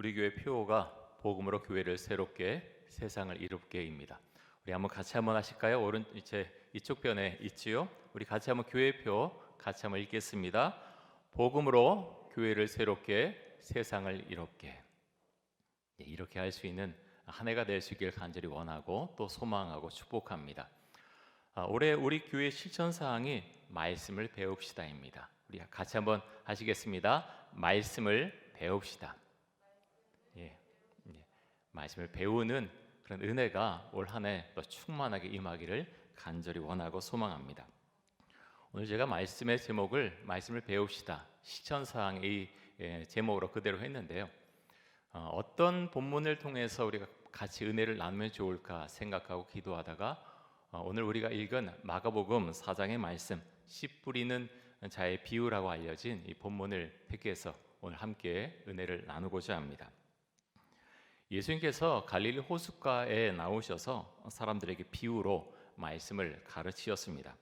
우리 교회 표어가 복음으로 교회를 새롭게 세상을 이롭게입니다. 우리 한번 같이 한번 하실까요? 이쪽 편에 있지요. 우리 같이 한번 교회표 같이 한번 읽겠습니다. 복음으로 교회를 새롭게 세상을 이롭게. 이렇게 할 수 있는 한 해가 될 수 있기를 간절히 원하고 또 소망하고 축복합니다. 올해 우리 교회 실천 사항이 말씀을 배웁시다입니다. 우리 같이 한번 하시겠습니다. 말씀을 배웁시다. 말씀을 배우는 그런 은혜가 올 한 해 더 충만하게 임하기를 간절히 원하고 소망합니다. 오늘 제가 말씀의 제목을 말씀을 배웁시다 실천사항의 제목으로 그대로 했는데요. 어떤 본문을 통해서 우리가 같이 은혜를 나누면 좋을까 생각하고 기도하다가 오늘 우리가 읽은 마가복음 4장의 말씀 씨 뿌리는 자의 비유라고 알려진 이 본문을 택해서 오늘 함께 은혜를 나누고자 합니다. 예수님께서 갈릴리 호숫가에 나오셔서 사람들에게 비유로 말씀을 가르치셨습니다.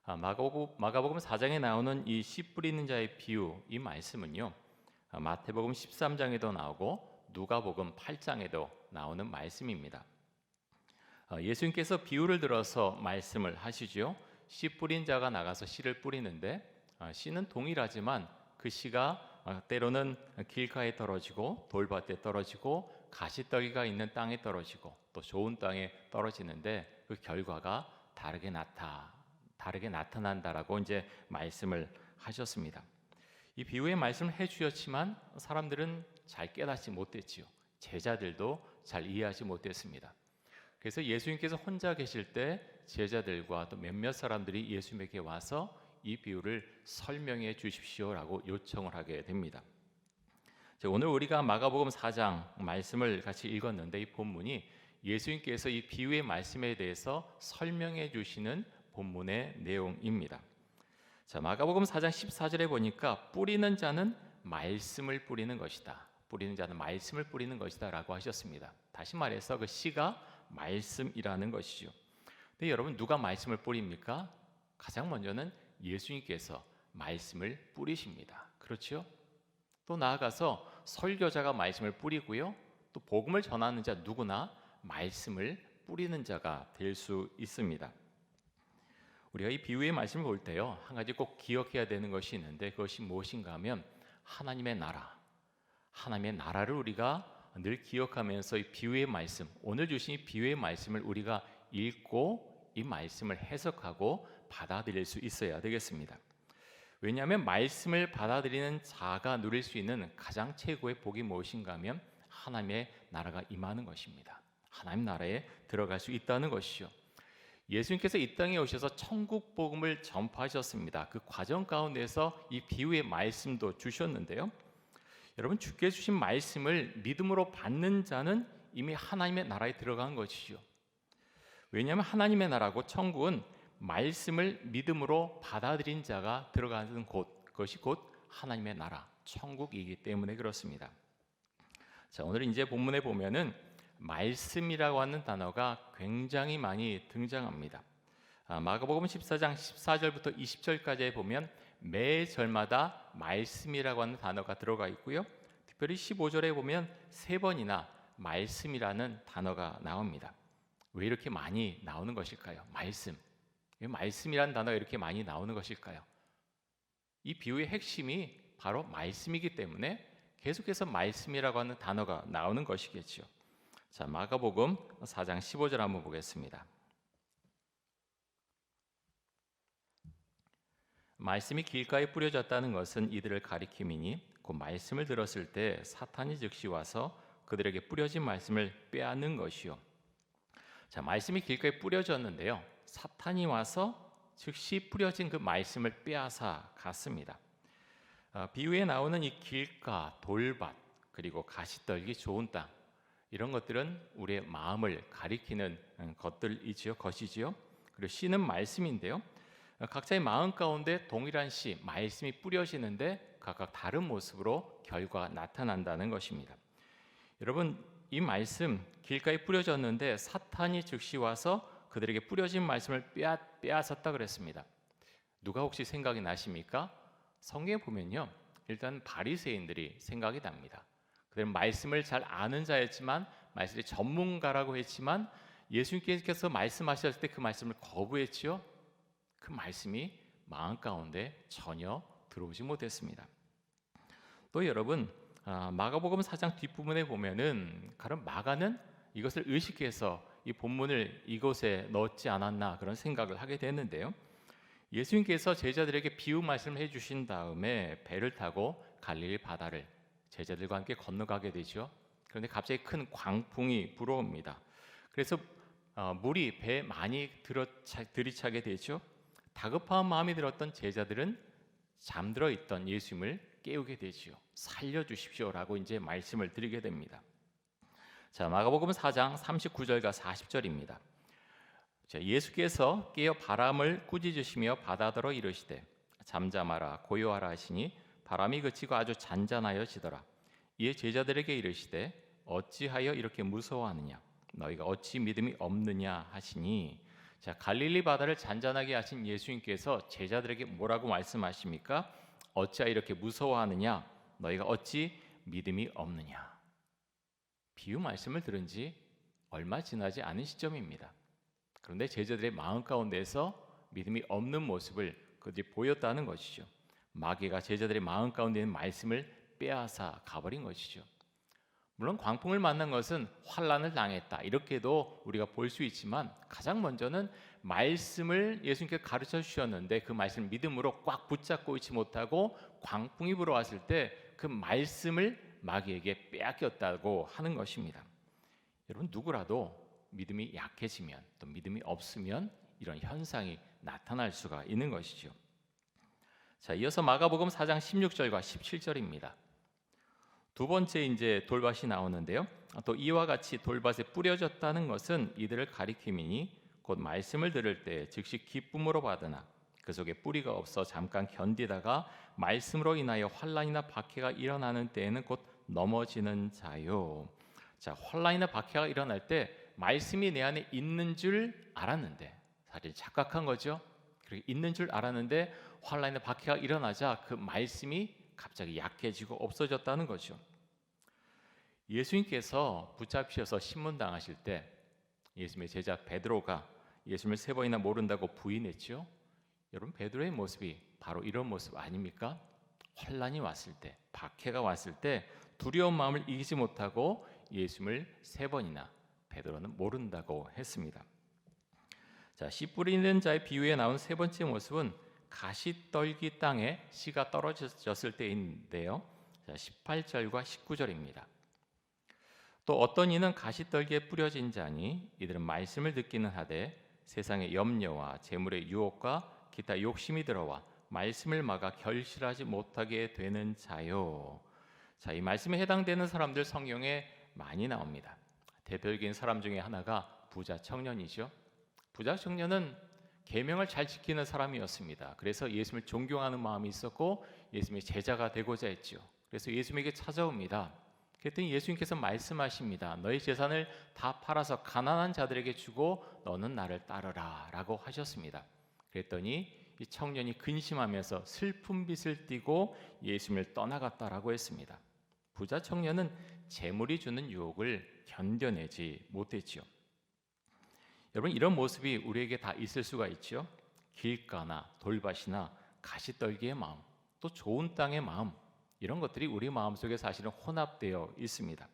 마가복음 4장에 나오는 이 씨 뿌리는 자의 비유, 이 말씀은요, 마태복음 13장에도 나오고 누가복음 8장에도 나오는 말씀입니다. 예수님께서 비유를 들어서 말씀을 하시죠. 씨 뿌린 자가 나가서 씨를 뿌리는데 씨는 동일하지만 그 씨가 때로는 길가에 떨어지고 돌밭에 떨어지고 가시떨기가 있는 땅에 떨어지고 또 좋은 땅에 떨어지는데 그 결과가 다르게 나타난다라고 이제 말씀을 하셨습니다. 이 비유의 말씀을 해주셨지만 사람들은 잘 깨닫지 못했지요. 제자들도 잘 이해하지 못했습니다. 그래서 예수님께서 혼자 계실 때 제자들과 또 몇몇 사람들이 예수님에게 와서 이 비유를 설명해 주십시오라고 요청을 하게 됩니다. 오늘 우리가 마가복음 4장 말씀을 같이 읽었는데 이 본문이 예수님께서 이 비유의 말씀에 대해서 설명해 주시는 본문의 내용입니다. 마가복음 4장 14절에 보니까 뿌리는 자는 말씀을 뿌리는 것이다. 뿌리는 자는 말씀을 뿌리는 것이다 라고 하셨습니다. 다시 말해서 그 씨가 말씀이라는 것이죠. 근데 여러분, 누가 말씀을 뿌립니까? 가장 먼저는 예수님께서 말씀을 뿌리십니다. 그렇죠? 또 나아가서 설교자가 말씀을 뿌리고요. 또 복음을 전하는 자 누구나 말씀을 뿌리는 자가 될 수 있습니다. 우리가 이 비유의 말씀을 볼 때요, 한 가지 꼭 기억해야 되는 것이 있는데 그것이 무엇인가 하면 하나님의 나라를 우리가 늘 기억하면서 이 비유의 말씀, 오늘 주신 이 비유의 말씀을 우리가 읽고 이 말씀을 해석하고 받아들일 수 있어야 되겠습니다. 왜냐하면 말씀을 받아들이는 자가 누릴 수 있는 가장 최고의 복이 무엇인가 하면 하나님의 나라가 임하는 것입니다. 하나님 나라에 들어갈 수 있다는 것이죠. 예수님께서 이 땅에 오셔서 천국 복음을 전파하셨습니다. 그 과정 가운데서 이 비유의 말씀도 주셨는데요. 여러분, 주께 주신 말씀을 믿음으로 받는 자는 이미 하나님의 나라에 들어간 것이죠. 왜냐하면 하나님의 나라고 천국은 말씀을 믿음으로 받아들인 자가 들어가는 곳, 그것이 곧 하나님의 나라, 천국이기 때문에 그렇습니다. 오늘 이제 본문에 보면은 말씀이라고 하는 단어가 굉장히 많이 등장합니다. 마가복음 14장 14절부터 20절까지에 보면 매 절마다 말씀이라고 하는 단어가 들어가 있고요. 특별히 15절에 보면 3번이나 말씀이라는 단어가 나옵니다. 왜 이렇게 많이 나오는 것일까요? 말씀이라는 단어가 이렇게 많이 나오는 것일까요? 이 비유의 핵심이 바로 말씀이기 때문에 계속해서 말씀이라고 하는 단어가 나오는 것이겠죠. 마가복음 4장 15절 한번 보겠습니다. 말씀이 길가에 뿌려졌다는 것은 이들을 가리킴이니 곧 말씀을 들었을 때 사탄이 즉시 와서 그들에게 뿌려진 말씀을 빼앗는 것이요. 말씀이 길가에 뿌려졌는데요, 사탄이 와서 즉시 뿌려진 그 말씀을 빼앗아 갔습니다. 비유에 나오는 이 길가, 돌밭, 그리고 가시떨기, 좋은 땅, 이런 것들은 우리의 마음을 가리키는 것이지요. 그리고 씨는 말씀인데요, 각자의 마음 가운데 동일한 씨, 말씀이 뿌려지는데 각각 다른 모습으로 결과가 나타난다는 것입니다. 여러분, 이 말씀 길가에 뿌려졌는데 사탄이 즉시 와서 그들에게 뿌려진 말씀을 빼앗았다 그랬습니다. 누가 혹시 생각이 나십니까? 성경에 보면요, 일단 바리새인들이 생각이 납니다. 그들은 말씀을 잘 아는 자였지만 말씀의 전문가라고 했지만 예수님께서 말씀하셨을 때 그 말씀을 거부했지요. 그 말씀이 마음 가운데 전혀 들어오지 못했습니다. 또 여러분, 마가복음 4장 뒷부분에 보면은 가령 마가는 이것을 의식해서 이 본문을 이곳에 넣지 않았나 그런 생각을 하게 됐는데요. 예수님께서 제자들에게 비유 말씀을 해주신 다음에 배를 타고 갈릴리 바다를 제자들과 함께 건너가게 되죠. 그런데 갑자기 큰 광풍이 불어옵니다. 그래서 물이 배에 많이 들이차게 되죠. 다급한 마음이 들었던 제자들은 잠들어 있던 예수님을 깨우게 되지요. 살려주십시오라고 이제 말씀을 드리게 됩니다. 자, 마가복음 4장 39절과 40절입니다. 자, 예수께서 깨어 바람을 꾸짖으시며 바다더러 이르시되 잠잠하라 고요하라 하시니 바람이 그치고 아주 잔잔하여지더라. 이에 제자들에게 이르시되 어찌하여 이렇게 무서워하느냐 너희가 어찌 믿음이 없느냐 하시니, 자, 갈릴리 바다를 잔잔하게 하신 예수님께서 제자들에게 뭐라고 말씀하십니까? 어찌하여 이렇게 무서워하느냐 너희가 어찌 믿음이 없느냐. 비유 말씀을 들은 지 얼마 지나지 않은 시점입니다. 그런데 제자들의 마음 가운데서 믿음이 없는 모습을 그들이 보였다는 것이죠. 마귀가 제자들의 마음 가운데 있는 말씀을 빼앗아 가버린 것이죠. 물론 광풍을 만난 것은 환난을 당했다 이렇게도 우리가 볼 수 있지만 가장 먼저는 말씀을 예수님께서 가르쳐 주셨는데 그 말씀을 믿음으로 꽉 붙잡고 있지 못하고 광풍이 불어왔을 때 그 말씀을 마귀에게 빼앗겼다고 하는 것입니다. 여러분, 누구라도 믿음이 약해지면 또 믿음이 없으면 이런 현상이 나타날 수가 있는 것이죠. 자, 이어서 마가복음 4장 16절과 17절입니다. 두 번째 이제 돌밭이 나오는데요. 또 이와 같이 돌밭에 뿌려졌다는 것은 이들을 가리킴이니 곧 말씀을 들을 때 즉시 기쁨으로 받으나 그 속에 뿌리가 없어 잠깐 견디다가 말씀으로 인하여 환난이나 박해가 일어나는 때에는 곧 넘어지는 자요. 자, 환난이나 박해가 일어날 때 말씀이 내 안에 있는 줄 알았는데, 사실 착각한 거죠. 그렇게 있는 줄 알았는데 환난이나 박해가 일어나자 그 말씀이 갑자기 약해지고 없어졌다는 거죠. 예수님께서 붙잡히셔서 신문당하실 때 예수님의 제자 베드로가 예수님을 3번이나 모른다고 부인했죠. 여러분, 베드로의 모습이 바로 이런 모습 아닙니까? 환난이 왔을 때, 박해가 왔을 때 두려운 마음을 이기지 못하고 예수님을 3번이나 베드로는 모른다고 했습니다. 자, 씨 뿌리는 자의 비유에 나온 세 번째 모습은 가시떨기 땅에 씨가 떨어졌을 때인데요. 자, 18절과 19절입니다. 또 어떤 이는 가시떨기에 뿌려진 자니 이들은 말씀을 듣기는 하되 세상의 염려와 재물의 유혹과 기타 욕심이 들어와 말씀을 막아 결실하지 못하게 되는 자요. 자, 이 말씀에 해당되는 사람들 성경에 많이 나옵니다. 대표적인 사람 중에 하나가 부자 청년이죠. 부자 청년은 계명을 잘 지키는 사람이었습니다. 그래서 예수님을 존경하는 마음이 있었고 예수님의 제자가 되고자 했죠. 그래서 예수님에게 찾아옵니다. 그랬더니 예수님께서 말씀하십니다. 너희 재산을 다 팔아서 가난한 자들에게 주고 너는 나를 따르라 라고 하셨습니다. 그랬더니 이 청년이 근심하면서 슬픈 빛을 띠고 예수님을 떠나갔다라고 했습니다. 부자 청년은 재물이 주는 유혹을 견뎌내지 못했지요. 여러분, 이런 모습이 우리에게 다 있을 수가 있죠. 길가나 돌밭이나 가시떨기의 마음, 또 좋은 땅의 마음, 이런 것들이 우리 마음속에 사실은 혼합되어 있습니다.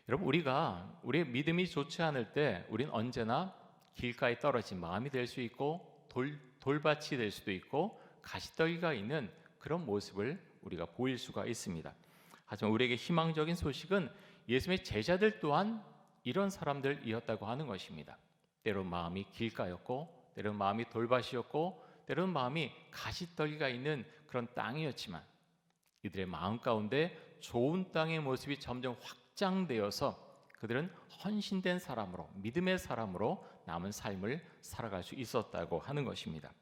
여러분, 우리가 우리의 믿음이 좋지 않을 때 우린 언제나 길가에 떨어진 마음이 될 수 있고 돌밭이 될 수도 있고 가시떨기가 있는 그런 모습을 우리가 보일 수가 있습니다. 하지만 우리에게 희망적인 소식은 예수님의 제자들 또한 이런 사람들이었다고 하는 것입니다. 때론 마음이 길가였고 때론 마음이 돌밭이었고 때론 마음이 가시떨기가 있는 그런 땅이었지만 이들의 마음 가운데 좋은 땅의 모습이 점점 확장되어서 그들은 헌신된 사람으로, 믿음의 사람으로 남은 삶을 살아갈 수 있었다고 하는 것입니다.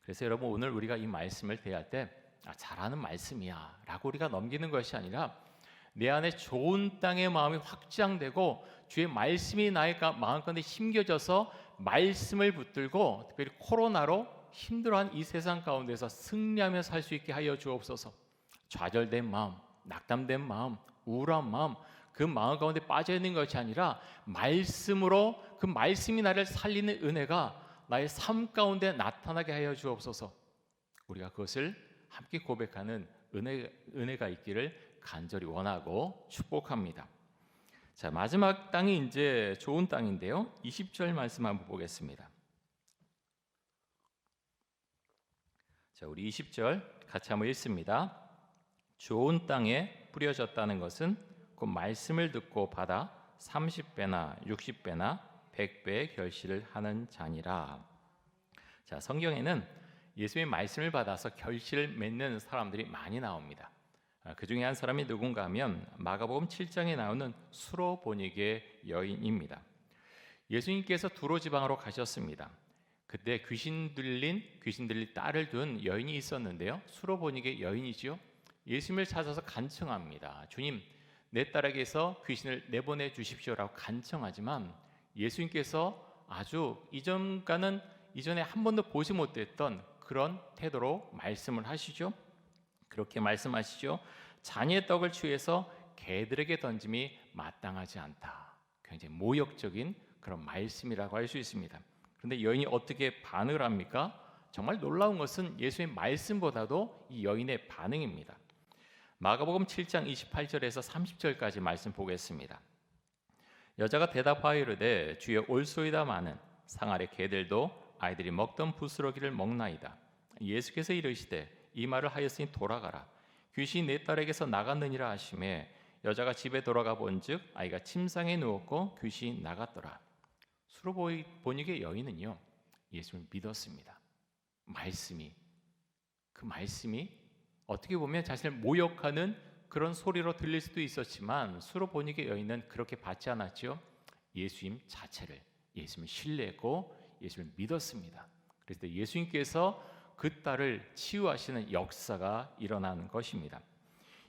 그래서 여러분, 오늘 우리가 이 말씀을 대할 때 잘하는 말씀이야 라고 우리가 넘기는 것이 아니라 내 안에 좋은 땅의 마음이 확장되고 주의 말씀이 나의 마음 가운데 심겨져서 말씀을 붙들고 특별히 코로나로 힘들어한 이 세상 가운데서 승리하며 살 수 있게 하여 주옵소서. 좌절된 마음, 낙담된 마음, 우울한 마음, 그 마음 가운데 빠져 있는 것이 아니라 말씀으로 그 말씀이 나를 살리는 은혜가 나의 삶 가운데 나타나게 하여 주옵소서. 우리가 그것을 함께 고백하는 은혜가 있기를 간절히 원하고 축복합니다. 자, 마지막 땅이 이제 좋은 땅인데요. 20절 말씀 한번 보겠습니다. 자, 우리 20절 같이 한번 읽습니다. 좋은 땅에 뿌려졌다는 것은 그 말씀을 듣고 받아 30배나 60배나 100배의 결실을 하는 자니라. 자, 성경에는 예수의 말씀을 받아서 결실을 맺는 사람들이 많이 나옵니다. 그 중에 한 사람이 누군가 하면 마가복음 7장에 나오는 수로보니게 여인입니다. 예수님께서 두로 지방으로 가셨습니다. 그때 귀신 들린 딸을 둔 여인이 있었는데요. 수로보니게 여인이지요. 예수님을 찾아서 간청합니다. 주님, 내 딸에게서 귀신을 내보내 주십시오라고 간청하지만 예수님께서 아주 이전에 한 번도 보지 못했던 그런 태도로 말씀을 하시죠. 그렇게 말씀하시죠. 자녀의 떡을 취해서 개들에게 던짐이 마땅하지 않다. 굉장히 모욕적인 그런 말씀이라고 할 수 있습니다. 그런데 여인이 어떻게 반응을 합니까? 정말 놀라운 것은 예수의 말씀보다도 이 여인의 반응입니다. 마가복음 7장 28절에서 30절까지 말씀 보겠습니다. 여자가 대답하여 이르되 주여 올소이다마는 상 아래 개들도 아이들이 먹던 부스러기를 먹나이다. 예수께서 이르시되 이 말을 하였으니 돌아가라. 귀신이 내 딸에게서 나갔느니라 하시매 여자가 집에 돌아가 본즉 아이가 침상에 누웠고 귀신이 나갔더라. 수로보니게 여인은요 예수를 믿었습니다. 그 말씀이 어떻게 보면 자신을 모욕하는 그런 소리로 들릴 수도 있었지만 수로보니게 여인은 그렇게 받지 않았죠. 예수님 자체를 예수님을 신뢰했고 예수를 믿었습니다. 그래서 예수님께서 그 딸을 치유하시는 역사가 일어나는 것입니다.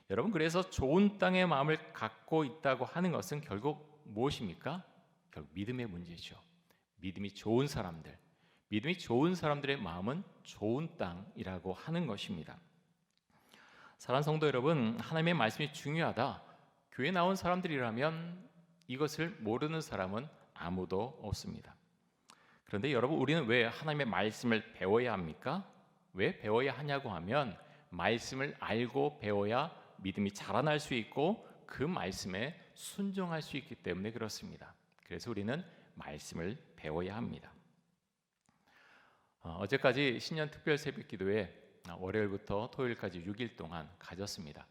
여러분, 그래서 좋은 땅의 마음을 갖고 있다고 하는 것은 결국 무엇입니까? 결국 믿음의 문제죠. 믿음이 좋은 사람들의 마음은 좋은 땅이라고 하는 것입니다. 사랑하는 성도 여러분, 하나님의 말씀이 중요하다. 교회 나온 사람들이라면 이것을 모르는 사람은 아무도 없습니다. 그런데 여러분, 우리는 왜 하나님의 말씀을 배워야 합니까? 왜 배워야 하냐고 하면 말씀을 알고 배워야 믿음이 자라날 수 있고 그 말씀에 순종할 수 있기 때문에 그렇습니다. 그래서 우리는 말씀을 배워야 합니다. 어제까지 신년 특별 새벽 기도회 월요일부터 토요일까지 6일 동안 가졌습니다.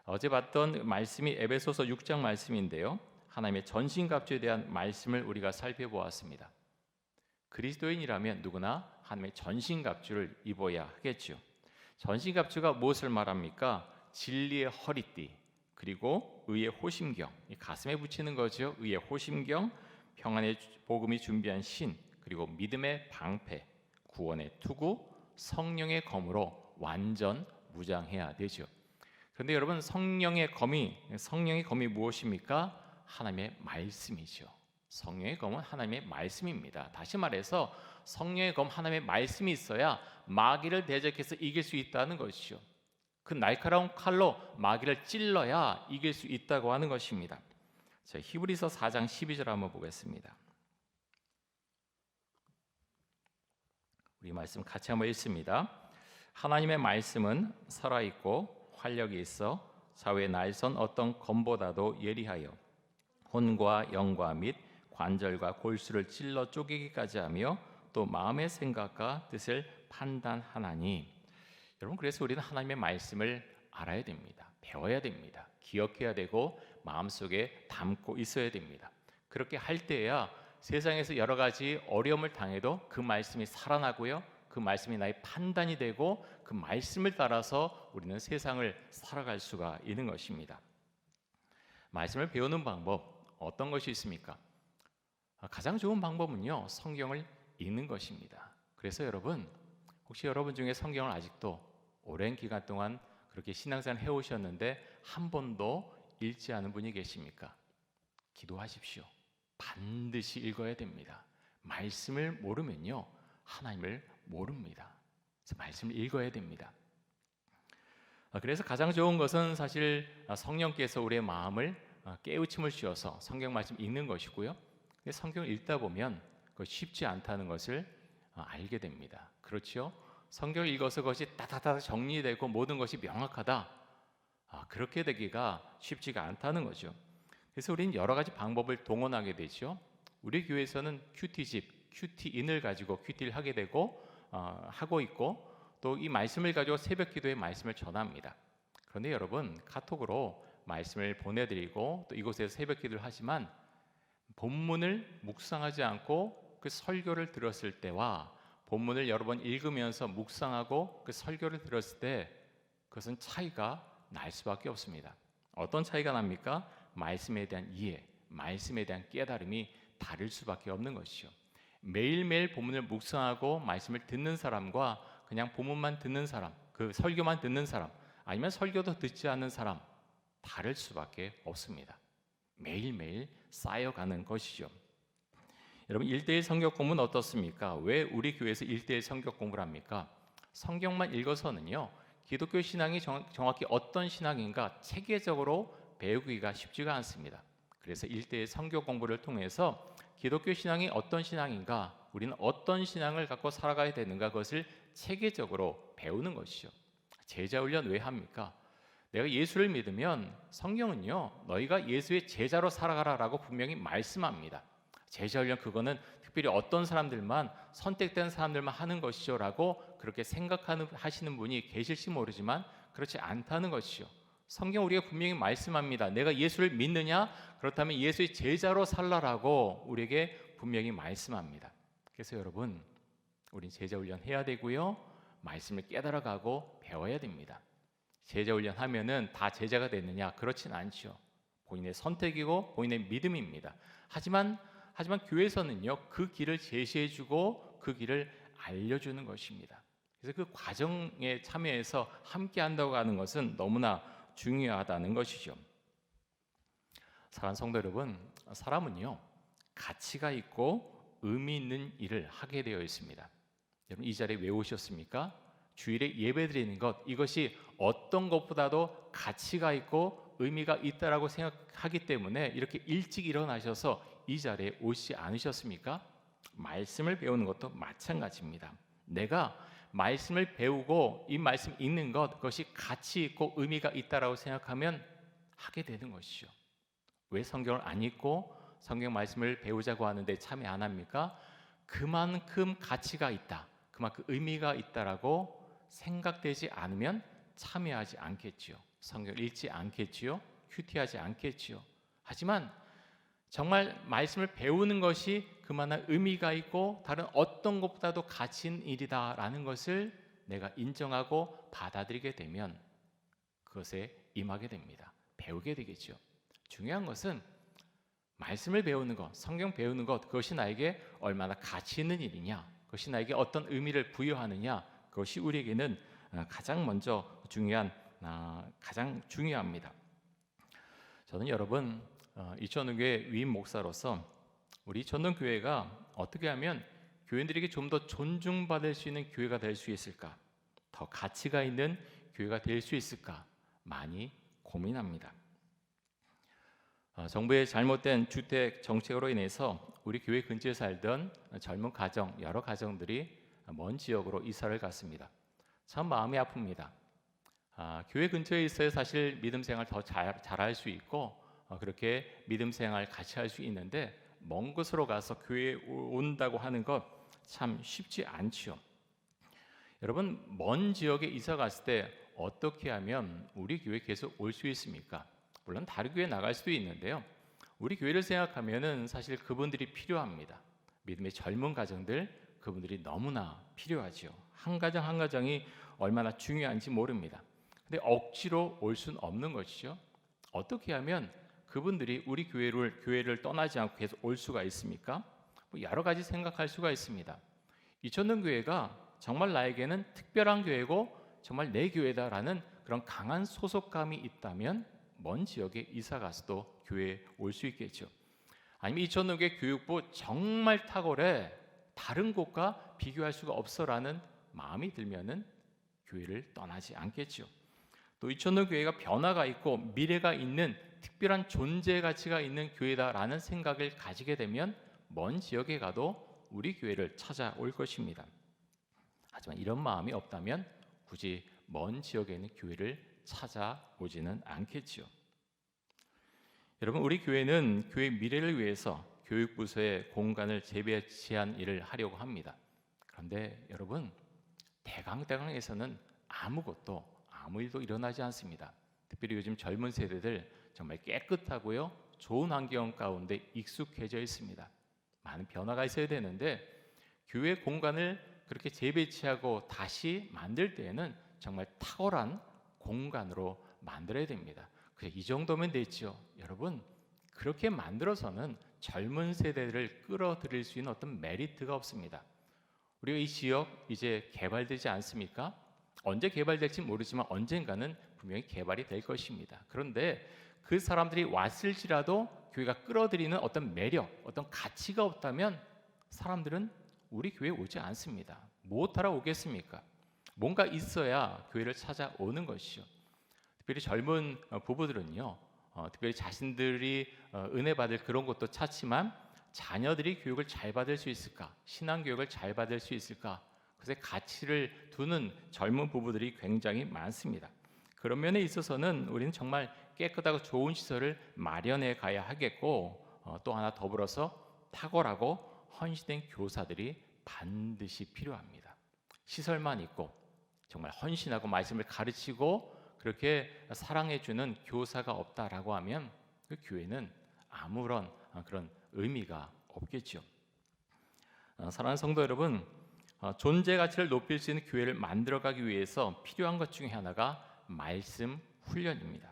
어제 봤던 말씀이 에베소서 6장 말씀인데요. 하나님의 전신갑주에 대한 말씀을 우리가 살펴보았습니다. 그리스도인이라면 누구나 하나님의 전신갑주를 입어야 하겠죠. 전신갑주가 무엇을 말합니까? 진리의 허리띠, 그리고 의의 호심경, 가슴에 붙이는 거죠. 의의 호심경, 평안의 복음이 준비한 신, 그리고 믿음의 방패, 구원의 투구, 성령의 검으로 완전 무장해야 되죠. 그런데 여러분, 성령의 검이 무엇입니까? 하나님의 말씀이죠. 성령의 검은 하나님의 말씀입니다. 다시 말해서 성령의 검, 하나님의 말씀이 있어야 마귀를 대적해서 이길 수 있다는 것이죠. 그 날카로운 칼로 마귀를 찔러야 이길 수 있다고 하는 것입니다. 자, 히브리서 4장 12절 한번 보겠습니다. 우리 말씀 같이 한번 읽습니다. 하나님의 말씀은 살아있고 활력이 있어 좌우에 날선 어떤 검보다도 예리하여 혼과 영과 및 관절과 골수를 찔러 쪼개기까지 하며 또 마음의 생각과 뜻을 판단하나니. 여러분, 그래서 우리는 하나님의 말씀을 알아야 됩니다. 배워야 됩니다. 기억해야 되고 마음속에 담고 있어야 됩니다. 그렇게 할 때야 세상에서 여러 가지 어려움을 당해도 그 말씀이 살아나고요, 그 말씀이 나의 판단이 되고 그 말씀을 따라서 우리는 세상을 살아갈 수가 있는 것입니다. 말씀을 배우는 방법 어떤 것이 있습니까? 가장 좋은 방법은요, 성경을 읽는 것입니다. 그래서 여러분, 혹시 여러분 중에 성경을 아직도 오랜 기간 동안 그렇게 신앙생활 해오셨는데 한 번도 읽지 않은 분이 계십니까? 기도하십시오. 반드시 읽어야 됩니다. 말씀을 모르면요, 하나님을 모릅니다. 그래서 말씀을 읽어야 됩니다. 그래서 가장 좋은 것은 사실 성령께서 우리의 마음을 깨우침을 주어서 성경 말씀 읽는 것이고요. 성경을 읽다 보면 쉽지 않다는 것을 알게 됩니다. 그렇죠? 성경을 읽어서 그것이 따다다 정리되고 모든 것이 명확하다. 그렇게 되기가 쉽지가 않다는 거죠. 그래서 우리는 여러 가지 방법을 동원하게 되죠. 우리 교회에서는 큐티집, 큐티인을 가지고 큐티를 하게 되고 하고 있고, 또 이 말씀을 가지고 새벽 기도의 말씀을 전합니다. 그런데 여러분, 카톡으로 말씀을 보내드리고 또 이곳에서 새벽 기도를 하지만 본문을 묵상하지 않고 그 설교를 들었을 때와 본문을 여러 번 읽으면서 묵상하고 그 설교를 들었을 때 그것은 차이가 날 수밖에 없습니다. 어떤 차이가 납니까? 말씀에 대한 이해, 말씀에 대한 깨달음이 다를 수밖에 없는 것이죠. 매일매일 본문을 묵상하고 말씀을 듣는 사람과 그냥 본문만 듣는 사람, 그 설교만 듣는 사람, 아니면 설교도 듣지 않는 사람, 다를 수밖에 없습니다. 매일매일 쌓여가는 것이죠. 여러분, 1:1 성경 공부는 어떻습니까? 왜 우리 교회에서 1:1 성경 공부를 합니까? 성경만 읽어서는요, 기독교 신앙이 정확히 어떤 신앙인가 체계적으로 배우기가 쉽지가 않습니다. 그래서 1:1 성경 공부를 통해서 기독교 신앙이 어떤 신앙인가, 우리는 어떤 신앙을 갖고 살아가야 되는가, 그것을 체계적으로 배우는 것이죠. 제자 훈련 왜 합니까? 내가 예수를 믿으면 성경은요, 너희가 예수의 제자로 살아가라라고 분명히 말씀합니다. 제자 훈련, 그거는 특별히 어떤 사람들만, 선택된 사람들만 하는 것이죠 라고 그렇게 하시는 분이 계실지 모르지만 그렇지 않다는 것이죠. 성경 우리가 분명히 말씀합니다. 내가 예수를 믿느냐? 그렇다면 예수의 제자로 살라라고 우리에게 분명히 말씀합니다. 그래서 여러분, 우린 제자 훈련 해야 되고요, 말씀을 깨달아가고 배워야 됩니다. 제자 훈련 하면은 다 제자가 되느냐? 그렇진 않죠. 본인의 선택이고 본인의 믿음입니다. 하지만 교회에서는요, 그 길을 제시해주고 그 길을 알려주는 것입니다. 그래서 그 과정에 참여해서 함께 한다고 하는 것은 너무나 중요하다는 것이죠. 사랑하는 성도 여러분, 사람은요, 가치가 있고 의미 있는 일을 하게 되어 있습니다. 여러분, 이 자리에 왜 오셨습니까? 주일에 예배드리는 것, 이것이 어떤 것보다도 가치가 있고 의미가 있다라고 생각하기 때문에 이렇게 일찍 일어나셔서 이 자리에 오시지 않으셨습니까? 말씀을 배우는 것도 마찬가지입니다. 내가 말씀을 배우고 이 말씀 읽는 것, 그것이 가치 있고 의미가 있다라고 생각하면 하게 되는 것이죠. 왜 성경을 안 읽고 성경 말씀을 배우자고 하는데 참여 안 합니까? 그만큼 가치가 있다, 그만큼 의미가 있다라고 생각되지 않으면 참여하지 않겠지요. 성경을 읽지 않겠지요. 큐티하지 않겠지요. 하지만 정말 말씀을 배우는 것이 그만한 의미가 있고 다른 어떤 것보다도 가치 있는 일이다라는 것을 내가 인정하고 받아들이게 되면 그것에 임하게 됩니다. 배우게 되겠죠. 중요한 것은 말씀을 배우는 것, 성경 배우는 것, 그것이 나에게 얼마나 가치 있는 일이냐, 그것이 나에게 어떤 의미를 부여하느냐, 그것이 우리에게는 가장 중요합니다. 저는 여러분, 이천동교회 위임 목사로서 우리 이천동교회가 어떻게 하면 교인들에게 좀 더 존중받을 수 있는 교회가 될 수 있을까, 더 가치가 있는 교회가 될 수 있을까 많이 고민합니다. 정부의 잘못된 주택 정책으로 인해서 우리 교회 근처에 살던 젊은 가정, 여러 가정들이 먼 지역으로 이사를 갔습니다. 참 마음이 아픕니다. 교회 근처에 있어야 사실 믿음 생활 더 잘할 수 있고 그렇게 믿음 생활 같이 할 수 있는데, 먼 곳으로 가서 교회에 온다고 하는 것 참 쉽지 않죠. 여러분, 먼 지역에 이사 갔을 때 어떻게 하면 우리 교회 계속 올 수 있습니까? 물론 다른 교회 나갈 수도 있는데요, 우리 교회를 생각하면은 사실 그분들이 필요합니다. 믿음의 젊은 가정들, 그분들이 너무나 필요하죠. 한 가정 한 가정이 얼마나 중요한지 모릅니다. 근데 억지로 올 수는 없는 것이죠. 어떻게 하면 그분들이 우리 교회를 떠나지 않고 계속 올 수가 있습니까? 여러 가지 생각할 수가 있습니다. 이천동 교회가 정말 나에게는 특별한 교회고 정말 내 교회다라는 그런 강한 소속감이 있다면 먼 지역에 이사 가서도 교회에 올 수 있겠죠. 아니면 이천동교회 교육부 정말 탁월해, 다른 곳과 비교할 수가 없어라는 마음이 들면은 교회를 떠나지 않겠죠. 또 이천동 교회가 변화가 있고 미래가 있는 특별한 존재 가치가 있는 교회다라는 생각을 가지게 되면 먼 지역에 가도 우리 교회를 찾아올 것입니다. 하지만 이런 마음이 없다면 굳이 먼 지역에 있는 교회를 찾아오지는 않겠지요. 여러분, 우리 교회는 교회 미래를 위해서 교육부서에 공간을 재배치한 일을 하려고 합니다. 그런데 여러분, 대강당에서는 아무 일도 일어나지 않습니다. 특별히 요즘 젊은 세대들 정말 깨끗하고요, 좋은 환경 가운데 익숙해져 있습니다. 많은 변화가 있어야 되는데 교회 공간을 그렇게 재배치하고 다시 만들 때에는 정말 탁월한 공간으로 만들어야 됩니다. 이 정도면 됐죠. 여러분, 그렇게 만들어서는 젊은 세대를 끌어들일 수 있는 어떤 메리트가 없습니다. 우리가 이 지역 이제 개발되지 않습니까? 언제 개발될지 모르지만 언젠가는 분명히 개발이 될 것입니다. 그런데 그 사람들이 왔을지라도 교회가 끌어들이는 어떤 매력, 어떤 가치가 없다면 사람들은 우리 교회에 오지 않습니다. 무엇하러 오겠습니까? 뭔가 있어야 교회를 찾아오는 것이죠. 특별히 젊은 부부들은요, 특별히 자신들이 은혜 받을 그런 것도 찾지만 자녀들이 교육을 잘 받을 수 있을까? 신앙 교육을 잘 받을 수 있을까? 그래서 가치를 두는 젊은 부부들이 굉장히 많습니다. 그런 면에 있어서는 우리는 정말 깨끗하고 좋은 시설을 마련해 가야 하겠고, 또 하나 더불어서 탁월하고 헌신된 교사들이 반드시 필요합니다. 시설만 있고 정말 헌신하고 말씀을 가르치고 그렇게 사랑해주는 교사가 없다라고 하면 그 교회는 아무런 그런 의미가 없겠죠. 사랑하는 성도 여러분, 존재 가치를 높일 수 있는 교회를 만들어가기 위해서 필요한 것 중에 하나가 말씀 훈련입니다.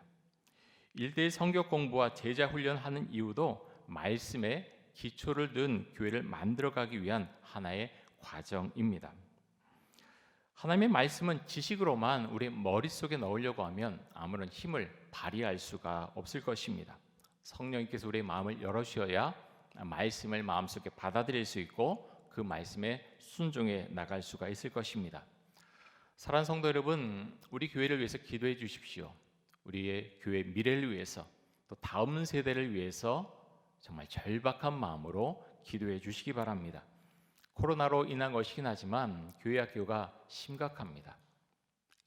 1대1 성경 공부와 제자 훈련하는 이유도 말씀에 기초를 둔 교회를 만들어가기 위한 하나의 과정입니다. 하나님의 말씀은 지식으로만 우리 머릿속에 넣으려고 하면 아무런 힘을 발휘할 수가 없을 것입니다. 성령님께서 우리의 마음을 열어주셔야 말씀을 마음속에 받아들일 수 있고 그 말씀에 순종해 나갈 수가 있을 것입니다. 사랑하는 성도 여러분, 우리 교회를 위해서 기도해 주십시오. 우리의 교회 미래를 위해서, 또 다음 세대를 위해서 정말 절박한 마음으로 기도해 주시기 바랍니다. 코로나로 인한 것이긴 하지만 교회 학교가 심각합니다.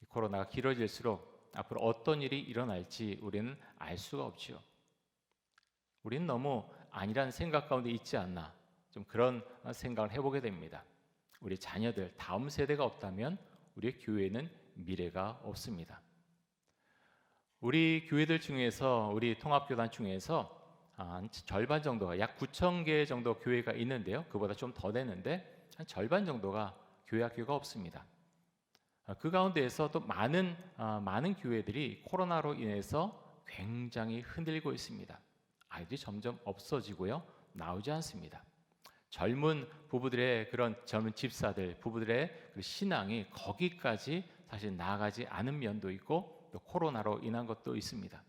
코로나가 길어질수록 앞으로 어떤 일이 일어날지 우리는 알 수가 없지요. 우리는 너무 아니란 생각 가운데 있지 않나, 좀 그런 생각을 해보게 됩니다. 우리 자녀들, 다음 세대가 없다면 우리의 교회는 미래가 없습니다. 우리 교회들 중에서, 우리 통합교단 중에서 한 절반 정도가, 약 9천 개 정도 교회가 있는데요, 그보다 좀 더 되는데 한 절반 정도가 교회 학교가 없습니다. 그 가운데에서 또 많은 교회들이 코로나로 인해서 굉장히 흔들리고 있습니다. 아이들이 점점 없어지고요, 나오지 않습니다. 젊은 부부들의, 그런 젊은 집사들, 부부들의 그 신앙이 거기까지 사실 나아가지 않은 면도 있고 또 코로나로 인한 것도 있습니다.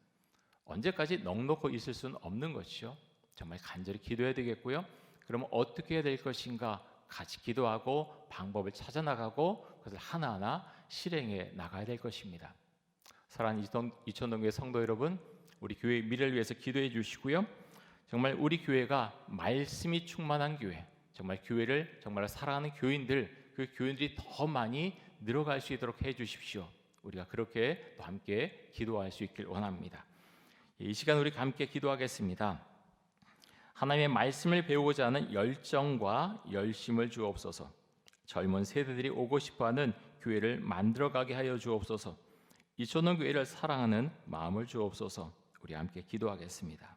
언제까지 넋놓고 있을 수는 없는 것이죠. 정말 간절히 기도해야 되겠고요. 그러면 어떻게 해야 될 것인가 같이 기도하고 방법을 찾아 나가고 그것을 하나하나 실행해 나가야 될 것입니다. 사랑하는 이천동교회 성도 여러분, 우리 교회의 미래를 위해서 기도해 주시고요. 정말 우리 교회가 말씀이 충만한 교회, 정말 교회를 정말 사랑하는 교인들, 그 교인들이 더 많이 늘어갈 수 있도록 해 주십시오. 우리가 그렇게 또 함께 기도할 수 있길 원합니다. 이 시간 우리 함께 기도하겠습니다. 하나님의 말씀을 배우고자 하는 열정과 열심을 주옵소서. 젊은 세대들이 오고 싶어하는 교회를 만들어가게 하여 주옵소서. 이천동 교회를 사랑하는 마음을 주옵소서. 우리 함께 기도하겠습니다.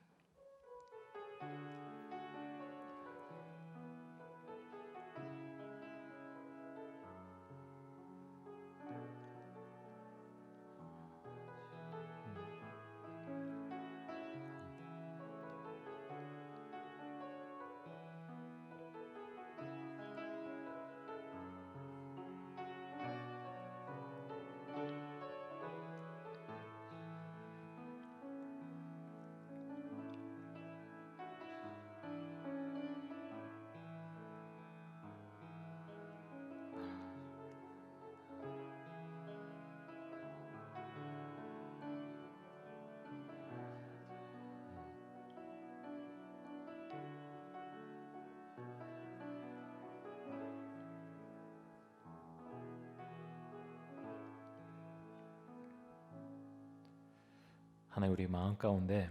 하나님, 우리 마음 가운데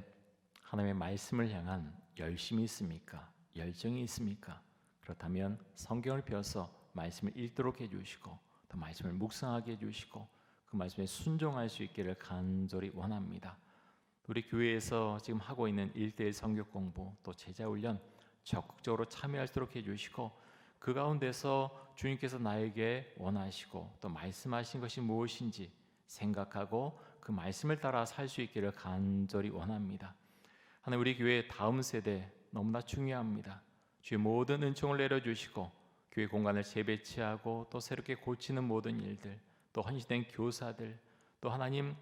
하나님의 말씀을 향한 열심이 있습니까? 열정이 있습니까? 그렇다면 성경을 펴서 말씀을 읽도록 해주시고 또 말씀을 묵상하게 해주시고 그 말씀에 순종할 수 있기를 간절히 원합니다. 우리 교회에서 지금 하고 있는 1:1 성경 공부 또 제자 훈련 적극적으로 참여하도록 해주시고 그 가운데서 주님께서 나에게 원하시고 또 말씀하신 것이 무엇인지 생각하고 그 말씀을 따라 살 수 있기를 간절히 원합니다. 하나님, 우리 교회 다음 세대 너무나 중요합니다. 주의 모든 은총을 내려주시고 교회 공간을 재배치하고 또 새롭게 고치는 모든 일들, 또 헌신된 교사들, 또 하나님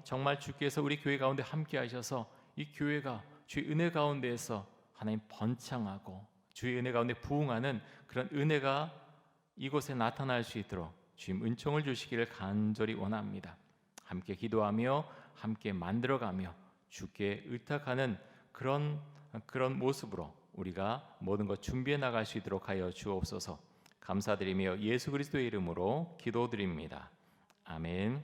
정말 주께서 우리 교회 가운데 함께 하셔서 이 교회가 주의 은혜 가운데에서 하나님 번창하고 주의 은혜 가운데 부흥하는 그런 은혜가 이곳에 나타날 수 있도록 주님 은총을 주시기를 간절히 원합니다. 함께 기도하며 함께 만들어가며 주께 의탁하는 그런 모습으로 우리가 모든 것 준비해 나갈 수 있도록 하여 주옵소서. 감사드리며 예수 그리스도의 이름으로 기도드립니다. 아멘.